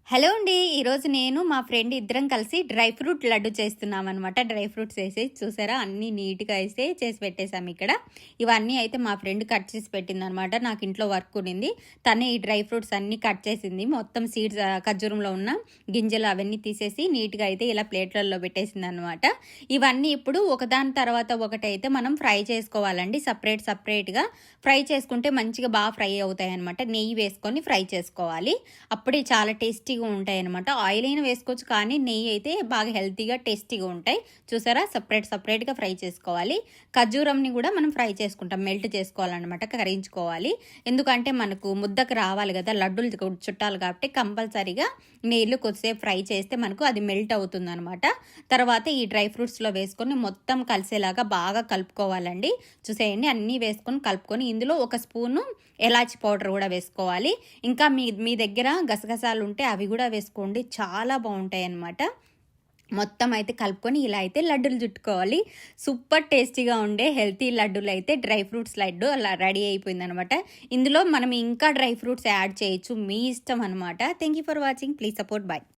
Hello అండి. ఈరోజు నేను మా ఫ్రెండ్ ఇద్దరం కలిసి డ్రై ఫ్రూట్ లడ్డు చేస్తున్నామనమాట. డ్రై ఫ్రూట్స్ వేసి చూసారా అన్నీ నీట్‌గా అయితే చేసి పెట్టేసాం ఇక్కడ. ఇవన్నీ అయితే మా ఫ్రెండ్ కట్ చేసి పెట్టిందనమాట. నాకు ఇంట్లో వర్క్ ఉండింది. తనే ఈ డ్రై ఫ్రూట్స్ అన్నీ కట్ చేసింది. మొత్తం సీడ్స్ ఖర్జూరంలో ఉన్న గింజలు అవన్నీ తీసేసి నీట్‌గా అయితే ఇలా ప్లేట్‌లలో పెట్టేసిందనమాట. ఇవన్నీ ఇప్పుడు ఒకదాని తర్వాత ఒకటైతే మనం ఫ్రై చేసుకోవాలండి. సపరేట్‌గా ఫ్రై చేసుకుంటే మంచిగా బాగా ఫ్రై అవుతాయనమాట. నెయ్యి వేసుకొని ఫ్రై చేసుకోవాలి. అప్పుడే చాలా టేస్టీగా ఉంటాయన్నమాట. ఆయిల్ అయినా వేసుకోవచ్చు, కానీ నెయ్యి అయితే బాగా హెల్తీగా టేస్టీగా ఉంటాయి. చూసారా సపరేట్‌గా ఫ్రై చేసుకోవాలి. ఖర్జూరంని కూడా మనం ఫ్రై చేసుకుంటాం, మెల్ట్ చేసుకోవాలన్నమాట, కరించుకోవాలి. ఎందుకంటే మనకు ముద్దకు రావాలి కదా, లడ్డూలు చుట్టాలి కాబట్టి కంపల్సరీగా నెయ్యిలో కొద్దిసేపు ఫ్రై చేస్తే మనకు అది మెల్ట్ అవుతుందన్నమాట. తర్వాత ఈ డ్రై ఫ్రూట్స్లో వేసుకొని మొత్తం కలిసేలాగా బాగా కలుపుకోవాలండి. చూసేయండి, అన్నీ వేసుకొని కలుపుకొని ఇందులో ఒక స్పూను ఎలాచి పౌడర్ కూడా వేసుకోవాలి. ఇంకా మీ దగ్గర గసగసాలు ఉంటే అవి కూడా వేసుకోండి, చాలా బాగుంటాయి అన్నమాట. మొత్తం అయితే కలుపుకొని ఇలా అయితే లడ్డూలు చుట్టుకోవాలి. సూపర్ టేస్టీగా ఉండే హెల్తీ లడ్డూలు అయితే డ్రై ఫ్రూట్స్ లడ్డు అలా రెడీ అయిపోయిందనమాట. ఇందులో మనం ఇంకా డ్రై ఫ్రూట్స్ యాడ్ చేయొచ్చు, మీ ఇష్టం అనమాట. Thank you for watching. Please support. Bye.